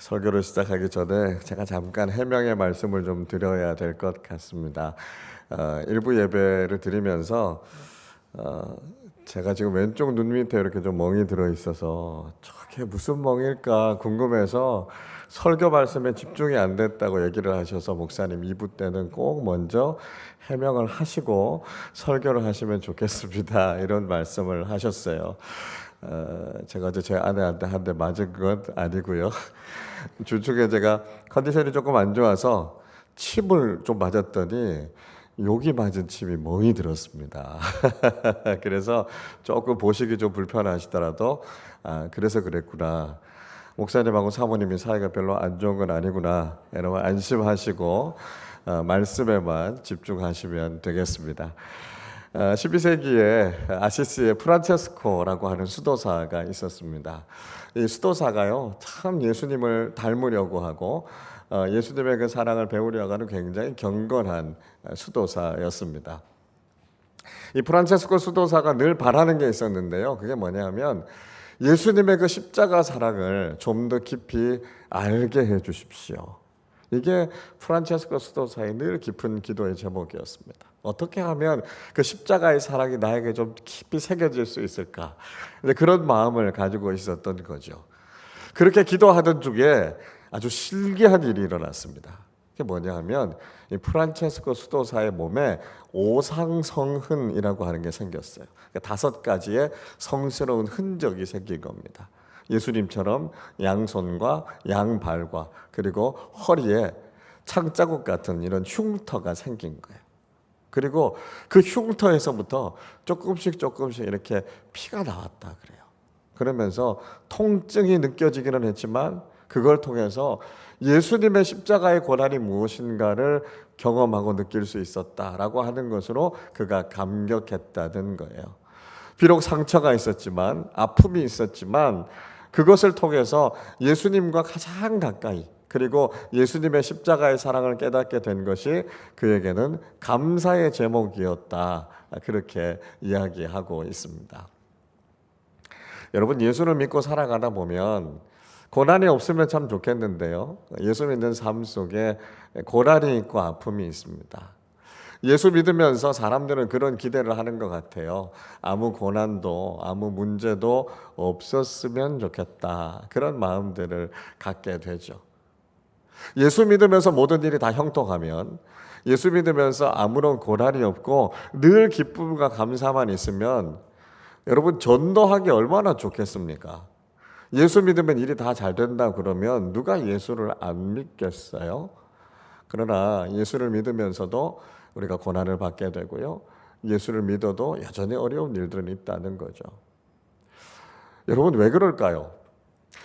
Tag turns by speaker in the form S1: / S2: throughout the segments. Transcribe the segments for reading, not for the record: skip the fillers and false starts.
S1: 설교를 시작하기 전에 제가 잠깐 해명의 말씀을 좀 드려야 될 것 같습니다. 일부 예배를 드리면서 제가 지금 왼쪽 눈 밑에 이렇게 좀 멍이 들어 있어서 저게 무슨 멍일까 궁금해서 설교 말씀에 집중이 안 됐다고 얘기를 하셔서 목사님 2부 때는 꼭 먼저 해명을 하시고 설교를 하시면 좋겠습니다. 이런 말씀을 하셨어요. 제가 어제 제 아내한테 한 대 맞은 건 아니고요. 주중에 제가 컨디션이 조금 안 좋아서 침을 좀 맞았더니 여기 맞은 침이 멍이 들었습니다. 그래서 조금 보시기 좀 불편하시더라도 그래서 그랬구나. 목사님하고 사모님이 사이가 별로 안 좋은 건 아니구나. 여러분 안심하시고 말씀에만 집중하시면 되겠습니다. 12세기에 아시시의 프란체스코라고 하는 수도사가 있었습니다. 이 수도사가요, 참 예수님을 닮으려고 하고 예수님의 그 사랑을 배우려고 하는 굉장히 경건한 수도사였습니다. 이 프란체스코 수도사가 늘 바라는 게 있었는데요. 그게 뭐냐면 예수님의 그 십자가 사랑을 좀 더 깊이 알게 해 주십시오. 이게 프란체스코 수도사의 늘 깊은 기도의 제목이었습니다. 어떻게 하면 그 십자가의 사랑이 나에게 좀 깊이 새겨질 수 있을까? 그런 마음을 가지고 있었던 거죠. 그렇게 기도하던 중에 아주 신기한 일이 일어났습니다. 그게 뭐냐 하면 이 프란체스코 수도사의 몸에 오상성흔이라고 하는 게 생겼어요. 그러니까 5가지의 성스러운 흔적이 생긴 겁니다. 예수님처럼 양손과 양발과 그리고 허리에 창자국 같은 이런 흉터가 생긴 거예요. 그리고 그 흉터에서부터 조금씩 이렇게 피가 나왔다 그래요. 그러면서 통증이 느껴지기는 했지만 그걸 통해서 예수님의 십자가의 고난이 무엇인가를 경험하고 느낄 수 있었다라고 하는 것으로 그가 감격했다는 거예요. 비록 상처가 있었지만 아픔이 있었지만 그것을 통해서 예수님과 가장 가까이 그리고 예수님의 십자가의 사랑을 깨닫게 된 것이 그에게는 감사의 제목이었다. 그렇게 이야기하고 있습니다. 여러분 예수를 믿고 살아가다 보면 고난이 없으면 참 좋겠는데요. 예수 믿는 삶 속에 고난이 있고 아픔이 있습니다. 예수 믿으면서 사람들은 그런 기대를 하는 것 같아요. 아무 고난도 아무 문제도 없었으면 좋겠다. 그런 마음들을 갖게 되죠. 예수 믿으면서 모든 일이 다 형통하면 예수 믿으면서 아무런 고난이 없고 늘 기쁨과 감사만 있으면 여러분 전도하기 얼마나 좋겠습니까? 예수 믿으면 일이 다 잘 된다 그러면 누가 예수를 안 믿겠어요? 그러나 예수를 믿으면서도 우리가 고난을 받게 되고요. 예수를 믿어도 여전히 어려운 일들은 있다는 거죠. 여러분 왜 그럴까요?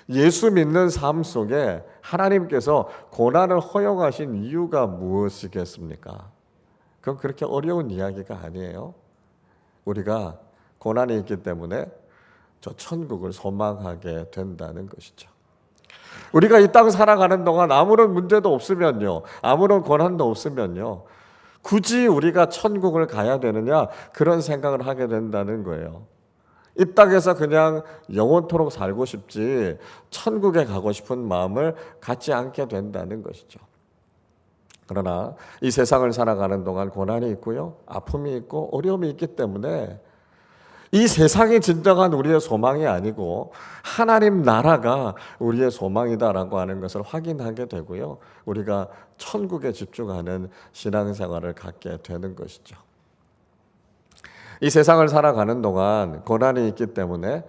S1: 예수 믿는 삶 속에 하나님께서 고난을 허용하신 이유가 무엇이겠습니까? 그건 그렇게 어려운 이야기가 아니에요. 우리가 고난이 있기 때문에 저 천국을 소망하게 된다는 것이죠. 우리가 이 땅 살아가는 동안 아무런 문제도 없으면요, 아무런 고난도 없으면요, 굳이 우리가 천국을 가야 되느냐 그런 생각을 하게 된다는 거예요. 이 땅에서 그냥 영원토록 살고 싶지 천국에 가고 싶은 마음을 갖지 않게 된다는 것이죠. 그러나 이 세상을 살아가는 동안 고난이 있고요, 아픔이 있고 어려움이 있기 때문에 이 세상이 진정한 우리의 소망이 아니고 하나님 나라가 우리의 소망이다라고 하는 것을 확인하게 되고요, 우리가 천국에 집중하는 신앙생활을 갖게 되는 것이죠. 이 세상을 살아가는 동안 고난이 있기 때문에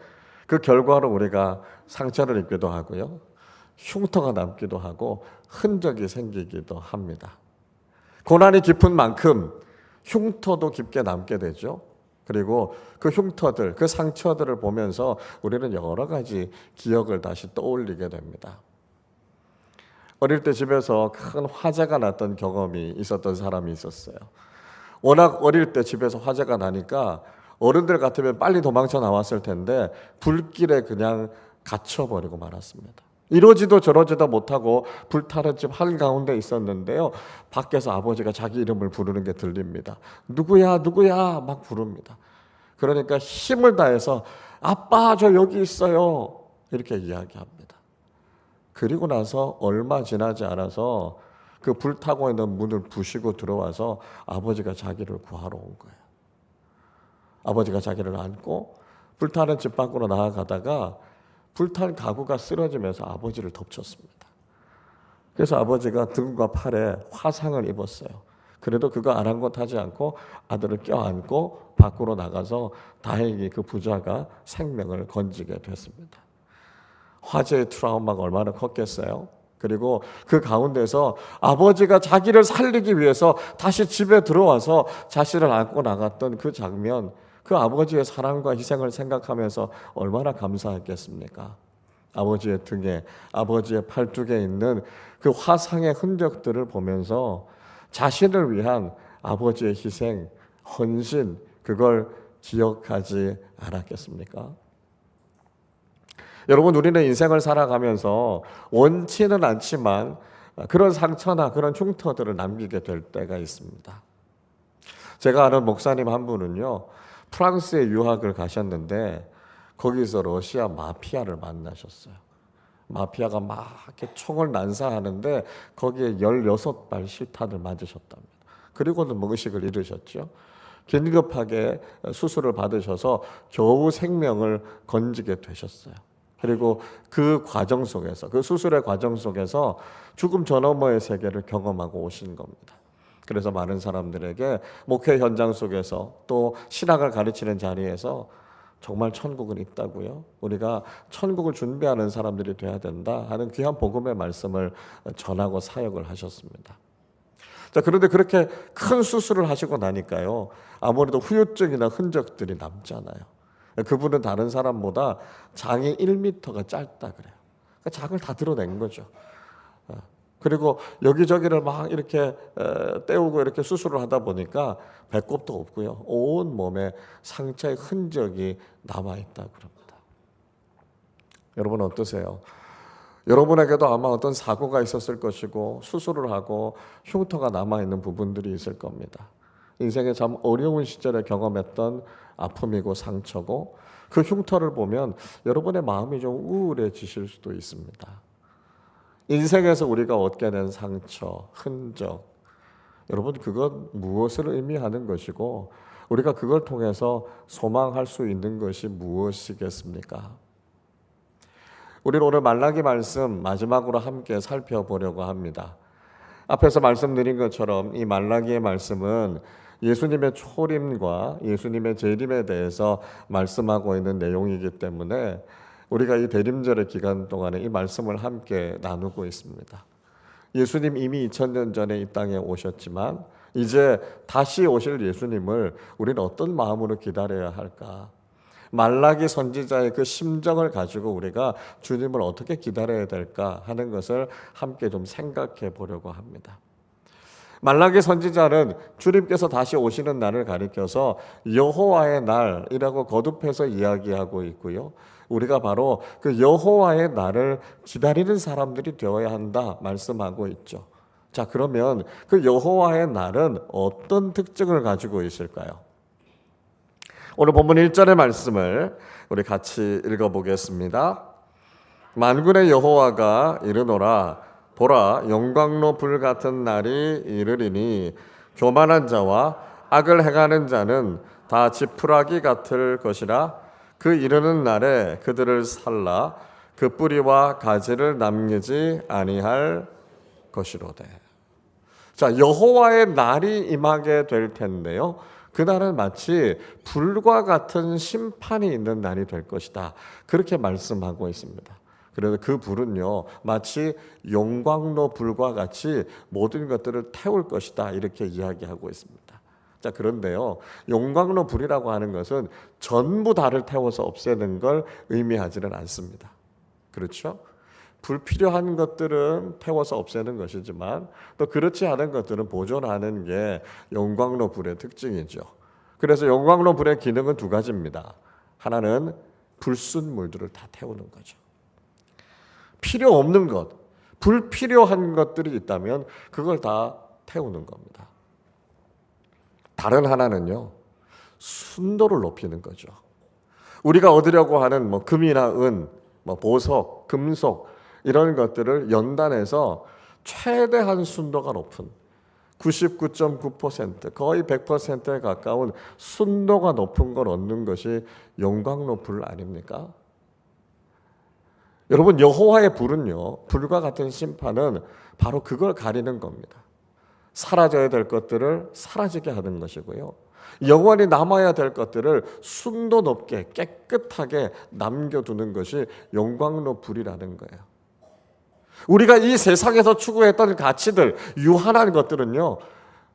S1: 그 결과로 우리가 상처를 입기도 하고요, 흉터가 남기도 하고 흔적이 생기기도 합니다. 고난이 깊은 만큼 흉터도 깊게 남게 되죠. 그리고 그 흉터들, 그 상처들을 보면서 우리는 여러 가지 기억을 다시 떠올리게 됩니다. 어릴 때 집에서 큰 화재가 났던 경험이 있었던 사람이 있었어요. 워낙 어릴 때 집에서 화재가 나니까 어른들 같으면 빨리 도망쳐 나왔을 텐데 불길에 그냥 갇혀버리고 말았습니다. 이러지도 저러지도 못하고 불타는 집 한가운데 있었는데요, 밖에서 아버지가 자기 이름을 부르는 게 들립니다. 누구야 누구야 막 부릅니다. 그러니까 힘을 다해서 아빠 저 여기 있어요 이렇게 이야기합니다. 그리고 나서 얼마 지나지 않아서 그 불타고 있는 문을 부시고 들어와서 아버지가 자기를 구하러 온 거예요. 아버지가 자기를 안고 불타는 집 밖으로 나아가다가 불탄 가구가 쓰러지면서 아버지를 덮쳤습니다. 그래서 아버지가 등과 팔에 화상을 입었어요. 그래도 그거 아랑곳하지 않고 아들을 껴안고 밖으로 나가서 다행히 그 부자가 생명을 건지게 됐습니다. 화재의 트라우마가 얼마나 컸겠어요. 그리고 그 가운데서 아버지가 자기를 살리기 위해서 다시 집에 들어와서 자신을 안고 나갔던 그 장면, 그 아버지의 사랑과 희생을 생각하면서 얼마나 감사했겠습니까? 아버지의 등에, 아버지의 팔뚝에 있는 그 화상의 흔적들을 보면서 자신을 위한 아버지의 희생, 헌신, 그걸 기억하지 않았겠습니까? 여러분, 우리는 인생을 살아가면서 원치는 않지만 그런 상처나 그런 흉터들을 남기게 될 때가 있습니다. 제가 아는 목사님 한 분은요, 프랑스에 유학을 가셨는데 거기서 러시아 마피아를 만나셨어요. 마피아가 막 이렇게 총을 난사하는데 거기에 16발 실탄을 맞으셨답니다. 그리고는 뭐 의식을 잃으셨죠. 긴급하게 수술을 받으셔서 겨우 생명을 건지게 되셨어요. 그리고 그 과정 속에서, 그 수술의 과정 속에서 죽음 저 너머의 세계를 경험하고 오신 겁니다. 그래서 많은 사람들에게 목회 현장 속에서 또 신학을 가르치는 자리에서 정말 천국은 있다고요, 우리가 천국을 준비하는 사람들이 돼야 된다 하는 귀한 복음의 말씀을 전하고 사역을 하셨습니다. 자, 그런데 그렇게 큰 수술을 하시고 나니까요, 아무래도 후유증이나 흔적들이 남잖아요. 그분은 다른 사람보다 장이 1m가 짧다 그래요. 그러니까 장을 다 드러낸 거죠. 그리고 여기저기를 막 이렇게 떼우고 이렇게 수술을 하다 보니까 배꼽도 없고요, 온 몸에 상처의 흔적이 남아있다고 그럽니다. 여러분 어떠세요? 여러분에게도 아마 어떤 사고가 있었을 것이고 수술을 하고 흉터가 남아있는 부분들이 있을 겁니다. 인생의 참 어려운 시절에 경험했던 아픔이고 상처고, 그 흉터를 보면 여러분의 마음이 좀 우울해지실 수도 있습니다. 인생에서 우리가 얻게 된 상처, 흔적, 여러분 그건 무엇을 의미하는 것이고 우리가 그걸 통해서 소망할 수 있는 것이 무엇이겠습니까? 우리는 오늘 말라기 말씀 마지막으로 함께 살펴보려고 합니다. 앞에서 말씀드린 것처럼 이 말라기의 말씀은 예수님의 초림과 예수님의 재림에 대해서 말씀하고 있는 내용이기 때문에 우리가 이 대림절의 기간 동안에 이 말씀을 함께 나누고 있습니다. 예수님 이미 2000년 전에 이 땅에 오셨지만 이제 다시 오실 예수님을 우리는 어떤 마음으로 기다려야 할까? 말라기 선지자의 그 심정을 가지고 우리가 주님을 어떻게 기다려야 될까 하는 것을 함께 좀 생각해 보려고 합니다. 말라기 선지자는 주님께서 다시 오시는 날을 가리켜서 여호와의 날이라고 거듭해서 이야기하고 있고요, 우리가 바로 그 여호와의 날을 기다리는 사람들이 되어야 한다 말씀하고 있죠. 자, 그러면 그 여호와의 날은 어떤 특징을 가지고 있을까요? 오늘 본문 1절의 말씀을 우리 같이 읽어보겠습니다. 만군의 여호와가 이르노라, 보라, 영광로 불 같은 날이 이르리니 교만한 자와 악을 행하는 자는 다 지푸라기 같을 것이라. 그 이르는 날에 그들을 살라 그 뿌리와 가지를 남기지 아니할 것이로되. 자, 여호와의 날이 임하게 될 텐데요, 그날은 마치 불과 같은 심판이 있는 날이 될 것이다, 그렇게 말씀하고 있습니다. 그래서 그 불은요, 마치 용광로 불과 같이 모든 것들을 태울 것이다, 이렇게 이야기하고 있습니다. 자, 그런데요, 용광로 불이라고 하는 것은 전부 다를 태워서 없애는 걸 의미하지는 않습니다. 그렇죠? 불필요한 것들은 태워서 없애는 것이지만 또 그렇지 않은 것들은 보존하는 게 용광로 불의 특징이죠. 그래서 용광로 불의 기능은 두 가지입니다. 하나는 불순물들을 다 태우는 거죠. 필요 없는 것, 불필요한 것들이 있다면 그걸 다 태우는 겁니다. 다른 하나는요, 순도를 높이는 거죠. 우리가 얻으려고 하는 금이나 은, 보석, 금속, 이런 것들을 연단해서 최대한 순도가 높은 99.9% 거의 100%에 가까운 순도가 높은 걸 얻는 것이 영광로 불 아닙니까? 여러분, 여호와의 불은요, 불과 같은 심판은 바로 그걸 가리는 겁니다. 사라져야 될 것들을 사라지게 하는 것이고요, 영원히 남아야 될 것들을 순도 높게 깨끗하게 남겨두는 것이 영광로 불이라는 거예요. 우리가 이 세상에서 추구했던 가치들, 유한한 것들은요,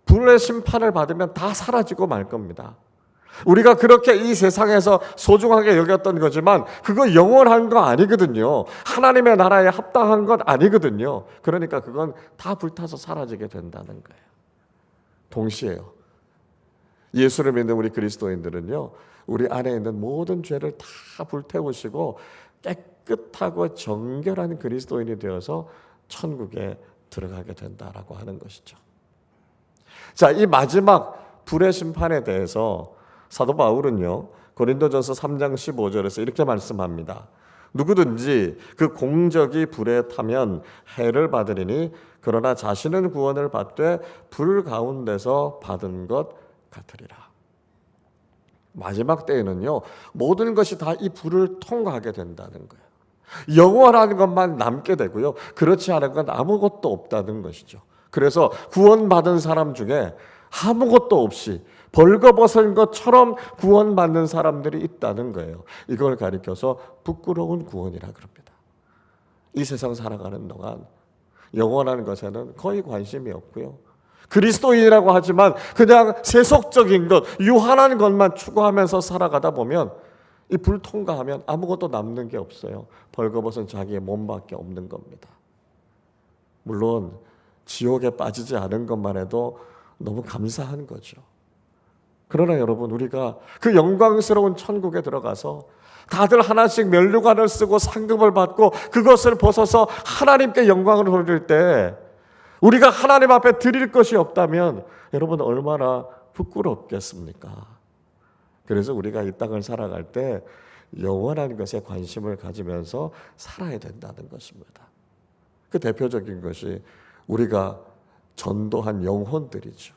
S1: 불의 심판을 받으면 다 사라지고 말 겁니다. 우리가 그렇게 이 세상에서 소중하게 여겼던 거지만 그거 영원한 거 아니거든요. 하나님의 나라에 합당한 것 아니거든요. 그러니까 그건 다 불타서 사라지게 된다는 거예요. 동시에요, 예수를 믿는 우리 그리스도인들은요, 우리 안에 있는 모든 죄를 다 불태우시고 깨끗하고 정결한 그리스도인이 되어서 천국에 들어가게 된다라고 하는 것이죠. 자, 이 마지막 불의 심판에 대해서 사도 바울은요, 고린도전서 3장 15절에서 이렇게 말씀합니다. 누구든지 그 공적이 불에 타면 해를 받으리니 그러나 자신은 구원을 받되 불 가운데서 받은 것 같으리라. 마지막 때에는요, 모든 것이 다 이 불을 통과하게 된다는 거예요. 영원한 것만 남게 되고요, 그렇지 않은 건 아무것도 없다는 것이죠. 그래서 구원받은 사람 중에 아무것도 없이 벌거벗은 것처럼 구원받는 사람들이 있다는 거예요. 이걸 가리켜서 부끄러운 구원이라 그럽니다. 이 세상 살아가는 동안 영원한 것에는 거의 관심이 없고요, 그리스도인이라고 하지만 그냥 세속적인 것, 유한한 것만 추구하면서 살아가다 보면 이 불 통과하면 아무것도 남는 게 없어요. 벌거벗은 자기의 몸밖에 없는 겁니다. 물론 지옥에 빠지지 않은 것만 해도 너무 감사한 거죠. 그러나 여러분, 우리가 그 영광스러운 천국에 들어가서 다들 하나씩 면류관을 쓰고 상급을 받고 그것을 벗어서 하나님께 영광을 돌릴 때 우리가 하나님 앞에 드릴 것이 없다면 여러분 얼마나 부끄럽겠습니까? 그래서 우리가 이 땅을 살아갈 때 영원한 것에 관심을 가지면서 살아야 된다는 것입니다. 그 대표적인 것이 우리가 전도한 영혼들이죠.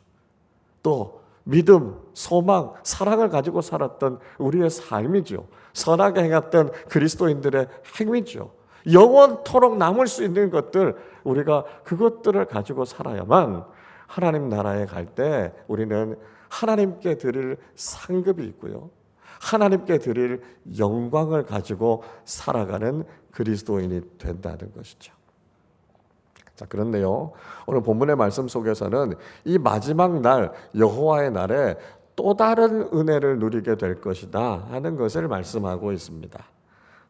S1: 또 믿음, 소망, 사랑을 가지고 살았던 우리의 삶이죠. 선하게 행했던 그리스도인들의 행위죠. 영원토록 남을 수 있는 것들, 우리가 그것들을 가지고 살아야만 하나님 나라에 갈 때 우리는 하나님께 드릴 상급이 있고요, 하나님께 드릴 영광을 가지고 살아가는 그리스도인이 된다는 것이죠. 자, 그런데요, 오늘 본문의 말씀 속에서는 이 마지막 날, 여호와의 날에 또 다른 은혜를 누리게 될 것이다 하는 것을 말씀하고 있습니다.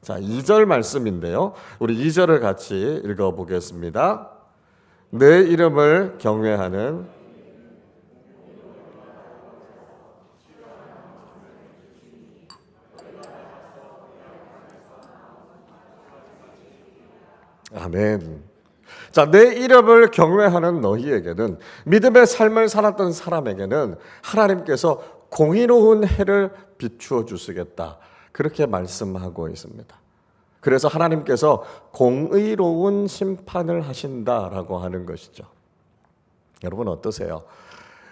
S1: 자, 2절 말씀인데요, 우리 2절을 같이 읽어보겠습니다. 내 이름을 경외하는 아멘. 자, 내 이름을 경외하는 너희에게는, 믿음의 삶을 살았던 사람에게는 하나님께서 공의로운 해를 비추어 주시겠다, 그렇게 말씀하고 있습니다. 그래서 하나님께서 공의로운 심판을 하신다라고 하는 것이죠. 여러분 어떠세요?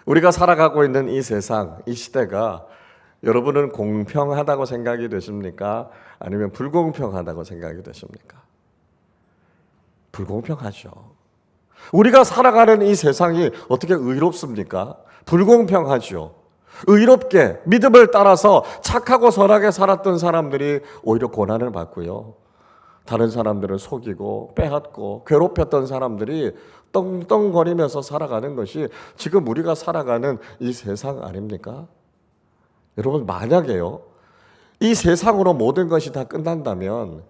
S1: 우리가 살아가고 있는 이 세상, 이 시대가 여러분은 공평하다고 생각이 되십니까? 아니면 불공평하다고 생각이 되십니까? 불공평하죠. 우리가 살아가는 이 세상이 어떻게 의롭습니까? 불공평하죠. 의롭게 믿음을 따라서 착하고 선하게 살았던 사람들이 오히려 고난을 받고요, 다른 사람들을 속이고 빼앗고 괴롭혔던 사람들이 떵떵거리면서 살아가는 것이 지금 우리가 살아가는 이 세상 아닙니까? 여러분, 만약에요, 이 세상으로 모든 것이 다 끝난다면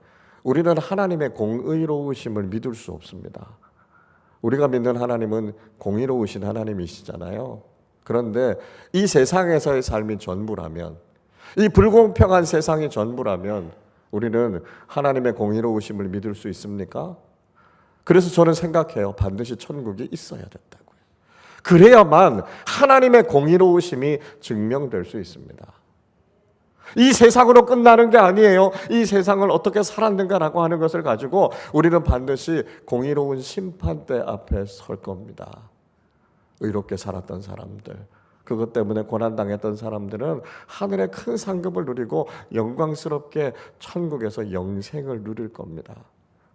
S1: 우리는 하나님의 공의로우심을 믿을 수 없습니다. 우리가 믿는 하나님은 공의로우신 하나님이시잖아요. 그런데 이 세상에서의 삶이 전부라면, 이 불공평한 세상이 전부라면 우리는 하나님의 공의로우심을 믿을 수 있습니까? 그래서 저는 생각해요, 반드시 천국이 있어야 된다고요. 그래야만 하나님의 공의로우심이 증명될 수 있습니다. 이 세상으로 끝나는 게 아니에요. 이 세상을 어떻게 살았는가라고 하는 것을 가지고 우리는 반드시 공의로운 심판대 앞에 설 겁니다. 의롭게 살았던 사람들, 그것 때문에 고난당했던 사람들은 하늘의 큰 상급을 누리고 영광스럽게 천국에서 영생을 누릴 겁니다.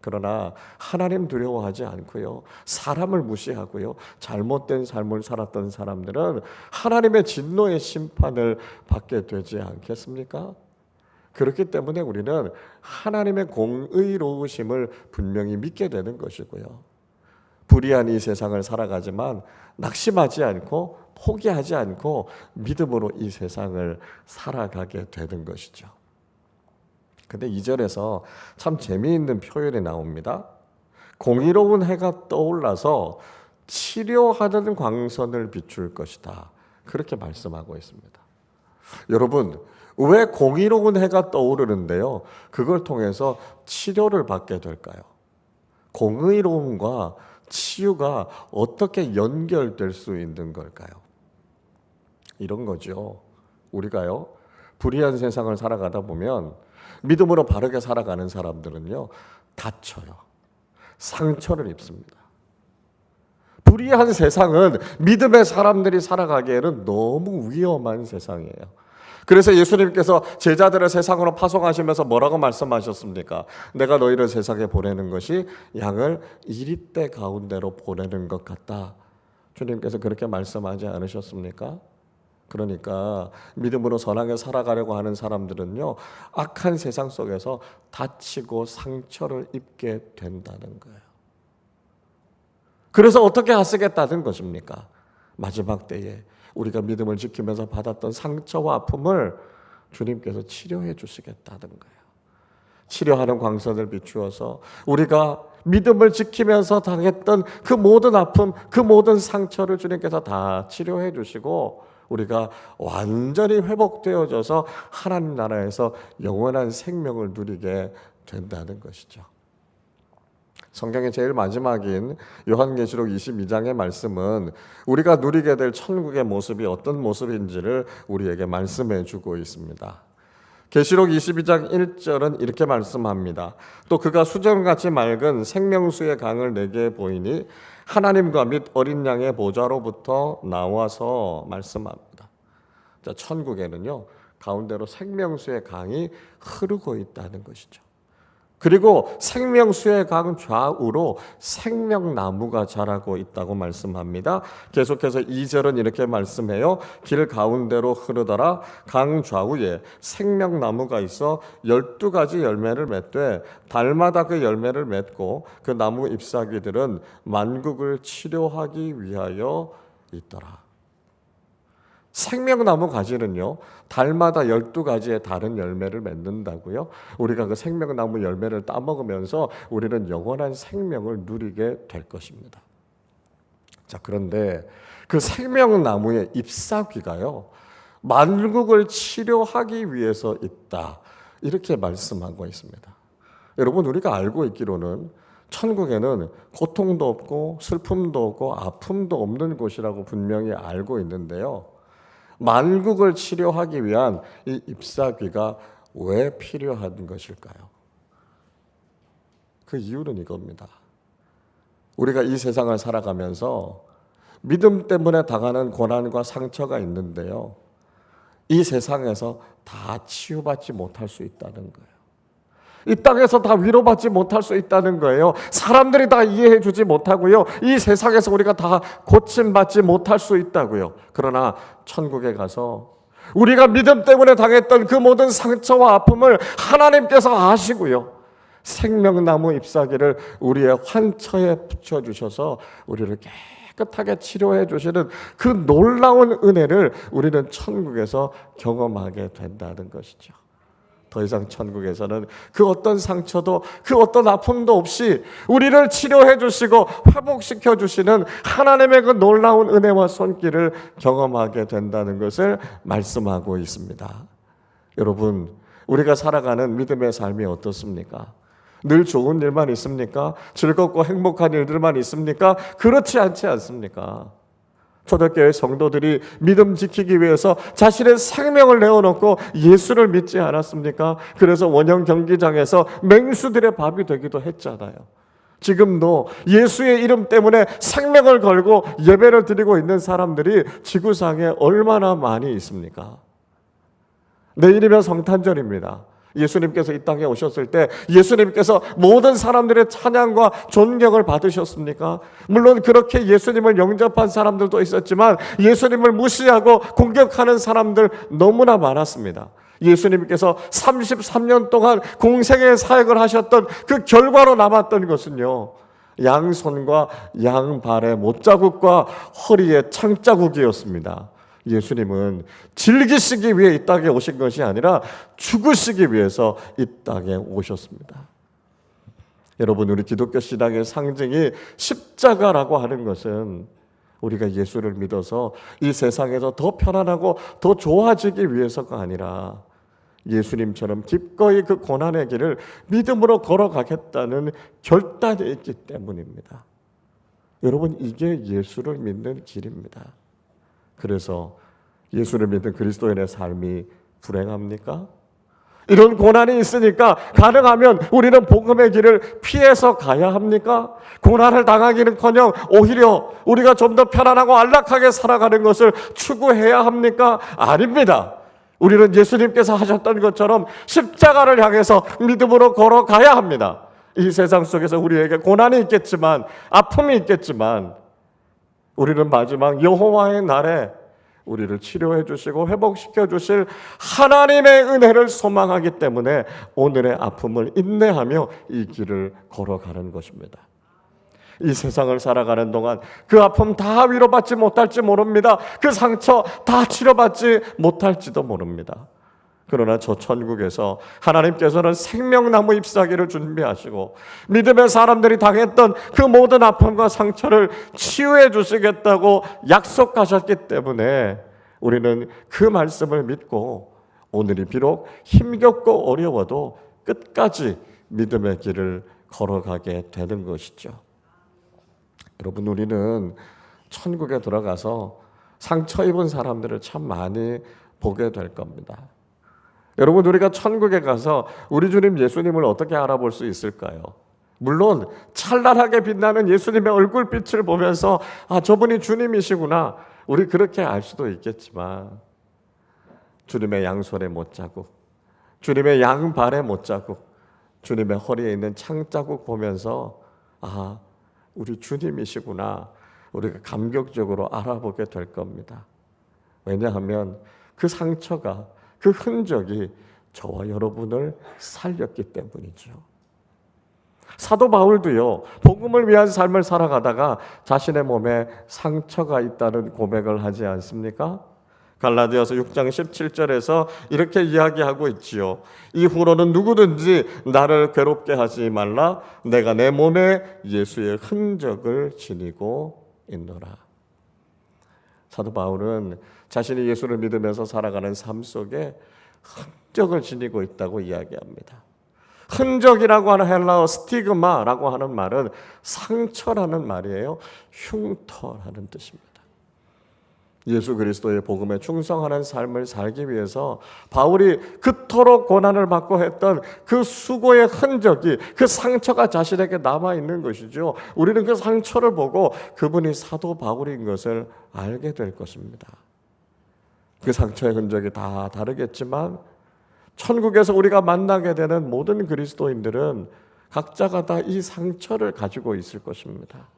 S1: 그러나 하나님 두려워하지 않고요, 사람을 무시하고요, 잘못된 삶을 살았던 사람들은 하나님의 진노의 심판을 받게 되지 않겠습니까? 그렇기 때문에 우리는 하나님의 공의로우심을 분명히 믿게 되는 것이고요, 불의한 이 세상을 살아가지만 낙심하지 않고 포기하지 않고 믿음으로 이 세상을 살아가게 되는 것이죠. 근데 2절에서 참 재미있는 표현이 나옵니다. 공의로운 해가 떠올라서 치료하는 광선을 비출 것이다, 그렇게 말씀하고 있습니다. 여러분, 왜 공의로운 해가 떠오르는데요, 그걸 통해서 치료를 받게 될까요? 공의로움과 치유가 어떻게 연결될 수 있는 걸까요? 이런 거죠. 우리가요, 불의한 세상을 살아가다 보면 믿음으로 바르게 살아가는 사람들은요, 다쳐요. 상처를 입습니다. 불의한 세상은 믿음의 사람들이 살아가기에는 너무 위험한 세상이에요. 그래서 예수님께서 제자들을 세상으로 파송하시면서 뭐라고 말씀하셨습니까? 내가 너희를 세상에 보내는 것이 양을 이리떼 가운데로 보내는 것 같다. 주님께서 그렇게 말씀하지 않으셨습니까? 그러니까 믿음으로 선하게 살아가려고 하는 사람들은요, 악한 세상 속에서 다치고 상처를 입게 된다는 거예요. 그래서 어떻게 하시겠다는 것입니까? 마지막 때에 우리가 믿음을 지키면서 받았던 상처와 아픔을 주님께서 치료해 주시겠다는 거예요. 치료하는 광선을 비추어서 우리가 믿음을 지키면서 당했던 그 모든 아픔, 그 모든 상처를 주님께서 다 치료해 주시고 우리가 완전히 회복되어져서 하나님 나라에서 영원한 생명을 누리게 된다는 것이죠. 성경의 제일 마지막인 요한계시록 22장의 말씀은 우리가 누리게 될 천국의 모습이 어떤 모습인지를 우리에게 말씀해 주고 있습니다. 계시록 22장 1절은 이렇게 말씀합니다. 또 그가 수정같이 맑은 생명수의 강을 내게 보이니 하나님과 및 어린 양의 보좌로부터 나와서 말씀합니다. 자, 천국에는요, 가운데로 생명수의 강이 흐르고 있다는 것이죠. 그리고 생명수의 강 좌우로 생명나무가 자라고 있다고 말씀합니다. 계속해서 2절은 이렇게 말씀해요. 길 가운데로 흐르더라. 강 좌우에 생명나무가 있어 12가지 열매를 맺되 달마다 그 열매를 맺고 그 나무 잎사귀들은 만국을 치료하기 위하여 있더라. 생명나무 가지는요, 달마다 12가지의 다른 열매를 맺는다고요. 우리가 그 생명나무 열매를 따먹으면서 우리는 영원한 생명을 누리게 될 것입니다. 자, 그런데 그 생명나무의 잎사귀가요, 만국을 치료하기 위해서 있다, 이렇게 말씀하고 있습니다. 여러분, 우리가 알고 있기로는 천국에는 고통도 없고 슬픔도 없고 아픔도 없는 곳이라고 분명히 알고 있는데요, 만국을 치료하기 위한 이 잎사귀가 왜 필요한 것일까요? 그 이유는 이겁니다. 우리가 이 세상을 살아가면서 믿음 때문에 당하는 고난과 상처가 있는데요, 이 세상에서 다 치유받지 못할 수 있다는 거예요. 이 땅에서 다 위로받지 못할 수 있다는 거예요. 사람들이 다 이해해 주지 못하고요, 이 세상에서 우리가 다 고침받지 못할 수 있다고요. 그러나 천국에 가서 우리가 믿음 때문에 당했던 그 모든 상처와 아픔을 하나님께서 아시고요, 생명나무 잎사귀를 우리의 환처에 붙여주셔서 우리를 깨끗하게 치료해 주시는 그 놀라운 은혜를 우리는 천국에서 경험하게 된다는 것이죠. 더 이상 천국에서는 그 어떤 상처도 그 어떤 아픔도 없이 우리를 치료해 주시고 회복시켜 주시는 하나님의 그 놀라운 은혜와 손길을 경험하게 된다는 것을 말씀하고 있습니다. 여러분, 우리가 살아가는 믿음의 삶이 어떻습니까? 늘 좋은 일만 있습니까? 즐겁고 행복한 일들만 있습니까? 그렇지 않지 않습니까? 초대교회 성도들이 믿음 지키기 위해서 자신의 생명을 내어놓고 예수를 믿지 않았습니까? 그래서 원형 경기장에서 맹수들의 밥이 되기도 했잖아요. 지금도 예수의 이름 때문에 생명을 걸고 예배를 드리고 있는 사람들이 지구상에 얼마나 많이 있습니까? 내일이면 성탄절입니다. 예수님께서 이 땅에 오셨을 때 예수님께서 모든 사람들의 찬양과 존경을 받으셨습니까? 물론 그렇게 예수님을 영접한 사람들도 있었지만 예수님을 무시하고 공격하는 사람들 너무나 많았습니다. 예수님께서 33년 동안 공생의 사역을 하셨던 그 결과로 남았던 것은요, 양손과 양발의 못자국과 허리의 창자국이었습니다. 예수님은 즐기시기 위해 이 땅에 오신 것이 아니라 죽으시기 위해서 이 땅에 오셨습니다. 여러분, 우리 기독교 신앙의 상징이 십자가라고 하는 것은 우리가 예수를 믿어서 이 세상에서 더 편안하고 더 좋아지기 위해서가 아니라 예수님처럼 기꺼이 그 고난의 길을 믿음으로 걸어가겠다는 결단이 있기 때문입니다. 여러분, 이게 예수를 믿는 길입니다. 그래서 예수를 믿는 그리스도인의 삶이 불행합니까? 이런 고난이 있으니까 가능하면 우리는 복음의 길을 피해서 가야 합니까? 고난을 당하기는커녕 오히려 우리가 좀 더 편안하고 안락하게 살아가는 것을 추구해야 합니까? 아닙니다. 우리는 예수님께서 하셨던 것처럼 십자가를 향해서 믿음으로 걸어가야 합니다. 이 세상 속에서 우리에게 고난이 있겠지만, 아픔이 있겠지만, 우리는 마지막 여호와의 날에 우리를 치료해 주시고 회복시켜 주실 하나님의 은혜를 소망하기 때문에 오늘의 아픔을 인내하며 이 길을 걸어가는 것입니다. 이 세상을 살아가는 동안 그 아픔 다 위로받지 못할지 모릅니다. 그 상처 다 치료받지 못할지도 모릅니다. 그러나 저 천국에서 하나님께서는 생명나무 잎사귀를 준비하시고 믿음의 사람들이 당했던 그 모든 아픔과 상처를 치유해 주시겠다고 약속하셨기 때문에 우리는 그 말씀을 믿고 오늘이 비록 힘겹고 어려워도 끝까지 믿음의 길을 걸어가게 되는 것이죠. 여러분, 우리는 천국에 들어가서 상처 입은 사람들을 참 많이 보게 될 겁니다. 여러분, 우리가 천국에 가서 우리 주님 예수님을 어떻게 알아볼 수 있을까요? 물론 찬란하게 빛나는 예수님의 얼굴빛을 보면서 아, 저분이 주님이시구나, 우리 그렇게 알 수도 있겠지만 주님의 양손의 못자국, 주님의 양발의 못자국, 주님의 허리에 있는 창자국 보면서 아, 우리 주님이시구나, 우리가 감격적으로 알아보게 될 겁니다. 왜냐하면 그 상처가, 그 흔적이 저와 여러분을 살렸기 때문이죠. 사도 바울도요, 복음을 위한 삶을 살아가다가 자신의 몸에 상처가 있다는 고백을 하지 않습니까? 갈라디아서 6장 17절에서 이렇게 이야기하고 있지요. 이후로는 누구든지 나를 괴롭게 하지 말라. 내가 내 몸에 예수의 흔적을 지니고 있노라. 사도 바울은 자신이 예수를 믿으면서 살아가는 삶 속에 흔적을 지니고 있다고 이야기합니다. 흔적이라고 하는 헬라어 스티그마라고 하는 말은 상처라는 말이에요. 흉터라는 뜻입니다. 예수 그리스도의 복음에 충성하는 삶을 살기 위해서 바울이 그토록 고난을 받고 했던 그 수고의 흔적이, 그 상처가 자신에게 남아있는 것이죠. 우리는 그 상처를 보고 그분이 사도 바울인 것을 알게 될 것입니다. 그 상처의 흔적이 다 다르겠지만 천국에서 우리가 만나게 되는 모든 그리스도인들은 각자가 다 이 상처를 가지고 있을 것입니다.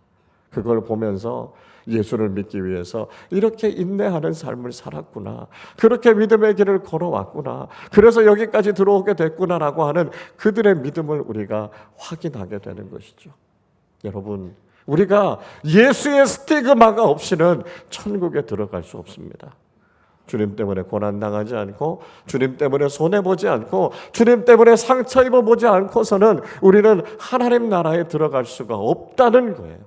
S1: 그걸 보면서 예수를 믿기 위해서 이렇게 인내하는 삶을 살았구나, 그렇게 믿음의 길을 걸어왔구나, 그래서 여기까지 들어오게 됐구나라고 하는 그들의 믿음을 우리가 확인하게 되는 것이죠. 여러분, 우리가 예수의 스티그마가 없이는 천국에 들어갈 수 없습니다. 주님 때문에 고난당하지 않고, 주님 때문에 손해보지 않고, 주님 때문에 상처 입어보지 않고서는 우리는 하나님 나라에 들어갈 수가 없다는 거예요.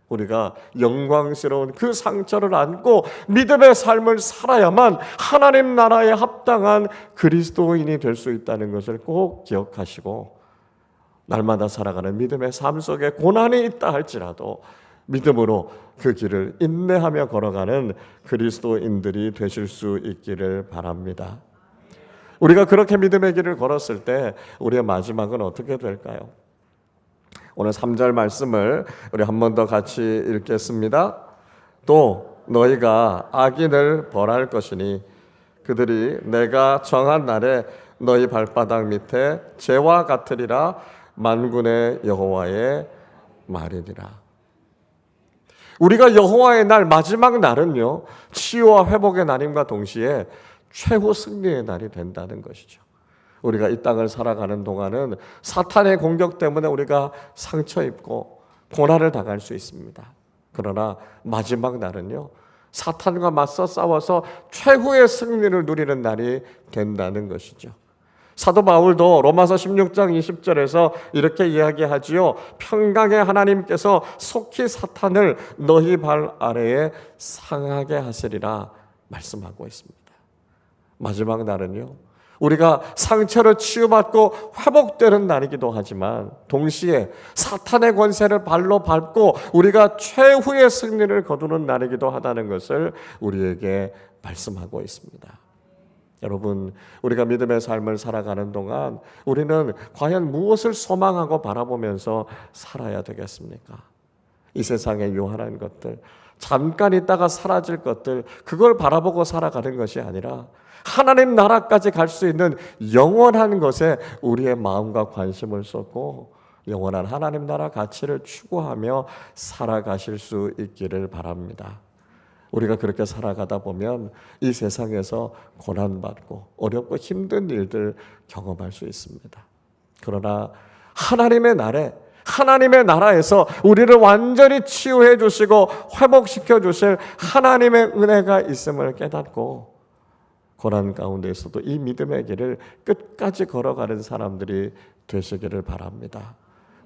S1: 우리가 영광스러운 그 상처를 안고 믿음의 삶을 살아야만 하나님 나라에 합당한 그리스도인이 될 수 있다는 것을 꼭 기억하시고, 날마다 살아가는 믿음의 삶 속에 고난이 있다 할지라도 믿음으로 그 길을 인내하며 걸어가는 그리스도인들이 되실 수 있기를 바랍니다. 우리가 그렇게 믿음의 길을 걸었을 때 우리의 마지막은 어떻게 될까요? 오늘 3절 말씀을 우리 한 번 더 같이 읽겠습니다. 또 너희가 악인을 벌할 것이니 그들이 내가 정한 날에 너희 발바닥 밑에 재와 같으리라. 만군의 여호와의 말이니라. 우리가 여호와의 날, 마지막 날은요, 치유와 회복의 날임과 동시에 최후 승리의 날이 된다는 것이죠. 우리가 이 땅을 살아가는 동안은 사탄의 공격 때문에 우리가 상처 입고 고난을 당할 수 있습니다. 그러나 마지막 날은요, 사탄과 맞서 싸워서 최후의 승리를 누리는 날이 된다는 것이죠. 사도 바울도 로마서 16장 20절에서 이렇게 이야기하지요. 평강의 하나님께서 속히 사탄을 너희 발 아래에 상하게 하시리라 말씀하고 있습니다. 마지막 날은요, 우리가 상처를 치유받고 회복되는 날이기도 하지만 동시에 사탄의 권세를 발로 밟고 우리가 최후의 승리를 거두는 날이기도 하다는 것을 우리에게 말씀하고 있습니다. 여러분, 우리가 믿음의 삶을 살아가는 동안 우리는 과연 무엇을 소망하고 바라보면서 살아야 되겠습니까? 이 세상의 유한한 것들, 잠깐 있다가 사라질 것들, 그걸 바라보고 살아가는 것이 아니라 하나님 나라까지 갈 수 있는 영원한 것에 우리의 마음과 관심을 쏟고 영원한 하나님 나라 가치를 추구하며 살아가실 수 있기를 바랍니다. 우리가 그렇게 살아가다 보면 이 세상에서 고난받고 어렵고 힘든 일들 경험할 수 있습니다. 그러나 하나님의 날에, 하나님의 나라에서 우리를 완전히 치유해 주시고 회복시켜 주실 하나님의 은혜가 있음을 깨닫고 고난 가운데에서도 이 믿음의 길을 끝까지 걸어가는 사람들이 되시기를 바랍니다.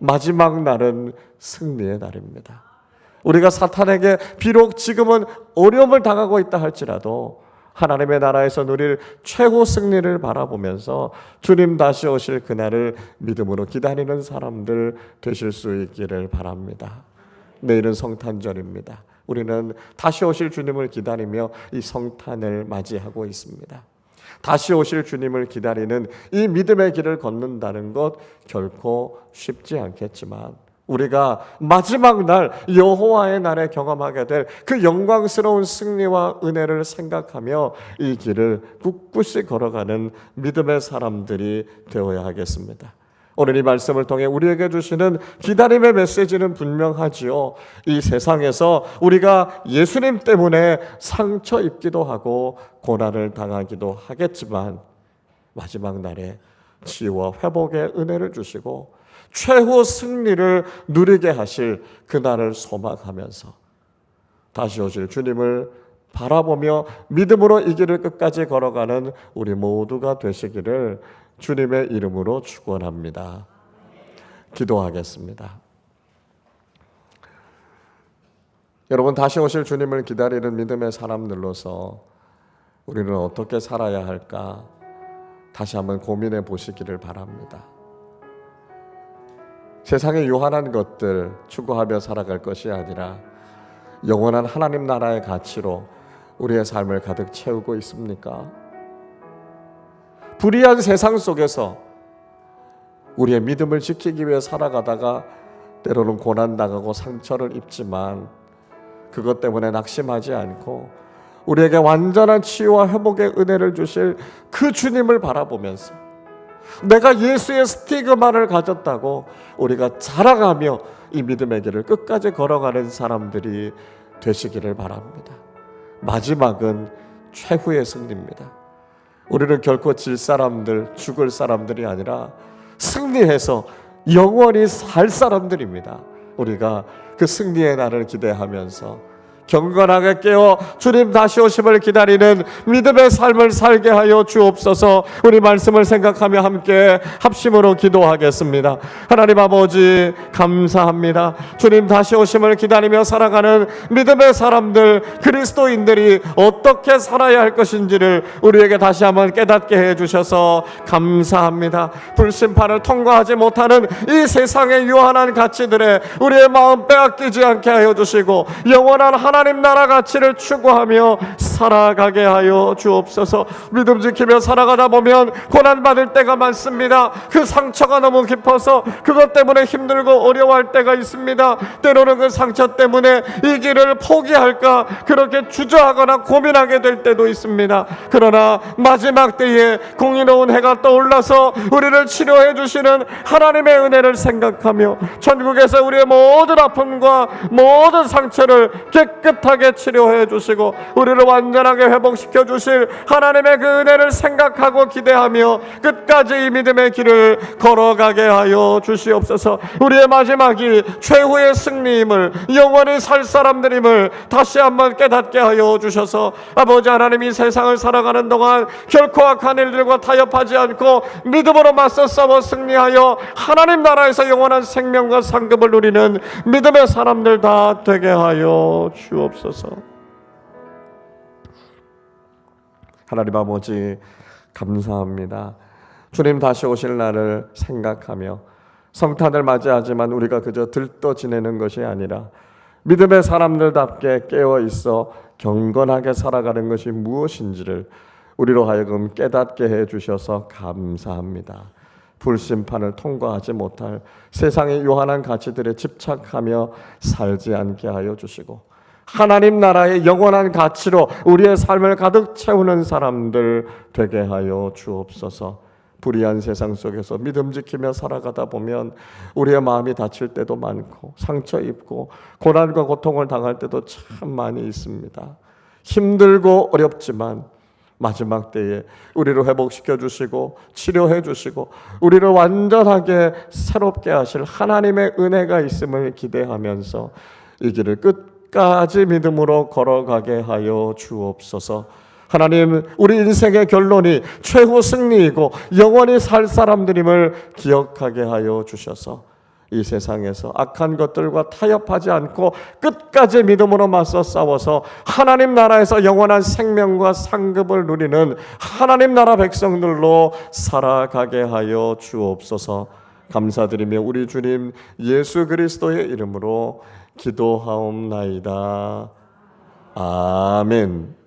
S1: 마지막 날은 승리의 날입니다. 우리가 사탄에게 비록 지금은 어려움을 당하고 있다 할지라도 하나님의 나라에서 누릴 최고 승리를 바라보면서 주님 다시 오실 그날을 믿음으로 기다리는 사람들 되실 수 있기를 바랍니다. 내일은 성탄절입니다. 우리는 다시 오실 주님을 기다리며 이 성탄을 맞이하고 있습니다. 다시 오실 주님을 기다리는 이 믿음의 길을 걷는다는 것 결코 쉽지 않겠지만 우리가 마지막 날 여호와의 날에 경험하게 될 그 영광스러운 승리와 은혜를 생각하며 이 길을 꿋꿋이 걸어가는 믿음의 사람들이 되어야 하겠습니다. 오늘 이 말씀을 통해 우리에게 주시는 기다림의 메시지는 분명하지요. 이 세상에서 우리가 예수님 때문에 상처 입기도 하고 고난을 당하기도 하겠지만 마지막 날에 치유와 회복의 은혜를 주시고 최후 승리를 누리게 하실 그날을 소망하면서 다시 오실 주님을 바라보며 믿음으로 이 길을 끝까지 걸어가는 우리 모두가 되시기를 주님의 이름으로 축원합니다. 기도하겠습니다. 여러분, 다시 오실 주님을 기다리는 믿음의 사람들로서 우리는 어떻게 살아야 할까 다시 한번 고민해 보시기를 바랍니다. 세상의 유한한 것들 추구하며 살아갈 것이 아니라 영원한 하나님 나라의 가치로 우리의 삶을 가득 채우고 있습니까? 불의한 세상 속에서 우리의 믿음을 지키기 위해 살아가다가 때로는 고난당하고 상처를 입지만 그것 때문에 낙심하지 않고 우리에게 완전한 치유와 회복의 은혜를 주실 그 주님을 바라보면서 내가 예수의 스티그마를 가졌다고 우리가 자랑하며 이 믿음의 길을 끝까지 걸어가는 사람들이 되시기를 바랍니다. 마지막은 최후의 승리입니다. 우리는 결코 질 사람들, 죽을 사람들이 아니라 승리해서 영원히 살 사람들입니다. 우리가 그 승리의 날을 기대하면서 경건하게 깨어 주님 다시 오심을 기다리는 믿음의 삶을 살게 하여 주옵소서. 우리 말씀을 생각하며 함께 합심으로 기도하겠습니다. 하나님 아버지 감사합니다. 주님 다시 오심을 기다리며 살아가는 믿음의 사람들, 그리스도인들이 어떻게 살아야 할 것인지를 우리에게 다시 한번 깨닫게 해주셔서 감사합니다. 불심판을 통과하지 못하는 이 세상의 유한한 가치들에 우리의 마음 빼앗기지 않게 하여 주시고 영원한 하나님 나라 가치를 추구하며 살아가게 하여 주옵소서. 믿음 지키며 살아가다 보면 고난받을 때가 많습니다. 그 상처가 너무 깊어서 그것 때문에 힘들고 어려워할 때가 있습니다. 때로는 그 상처 때문에 이 길을 포기할까 그렇게 주저하거나 고민하게 될 때도 있습니다. 그러나 마지막 때에 공의로운 해가 떠올라서 우리를 치료해 주시는 하나님의 은혜를 생각하며 천국에서 우리의 모든 아픔과 모든 상처를 깨끗하게 치료해 주시고 우리를 완전하게 회복시켜 주실 하나님의 그 은혜를 생각하고 기대하며 끝까지 이 믿음의 길을 걸어가게 하여 주시옵소서. 우리의 마지막이 최후의 승리임을, 영원히 살 사람들임을 다시 한번 깨닫게 하여 주셔서 아버지 하나님, 이 세상을 살아가는 동안 결코 악한 일들과 타협하지 않고 믿음으로 맞서 싸워 승리하여 하나님 나라에서 영원한 생명과 상급을 누리는 믿음의 사람들 다 되게 하여 주옵소서. 하나님 아버지 감사합니다. 주님 다시 오실 날을 생각하며 성탄을 맞이하지만 우리가 그저 들떠 지내는 것이 아니라 믿음의 사람들답게 깨어 있어 경건하게 살아가는 것이 무엇인지를 우리로 하여금 깨닫게 해주셔서 감사합니다. 불심판을 통과하지 못할 세상의 요한한 가치들에 집착하며 살지 않게 하여 주시고 하나님 나라의 영원한 가치로 우리의 삶을 가득 채우는 사람들 되게 하여 주옵소서. 불의한 세상 속에서 믿음 지키며 살아가다 보면 우리의 마음이 다칠 때도 많고 상처 입고 고난과 고통을 당할 때도 참 많이 있습니다. 힘들고 어렵지만 마지막 때에 우리를 회복시켜 주시고 치료해 주시고 우리를 완전하게 새롭게 하실 하나님의 은혜가 있음을 기대하면서 이 길을 끝까지 믿음으로 걸어가게 하여 주옵소서. 하나님, 우리 인생의 결론이 최후 승리이고 영원히 살 사람들임을 기억하게 하여 주셔서 이 세상에서 악한 것들과 타협하지 않고 끝까지 믿음으로 맞서 싸워서 하나님 나라에서 영원한 생명과 상급을 누리는 하나님 나라 백성들로 살아가게 하여 주옵소서. 감사드리며 우리 주님 예수 그리스도의 이름으로 기도하옵나이다. 아멘.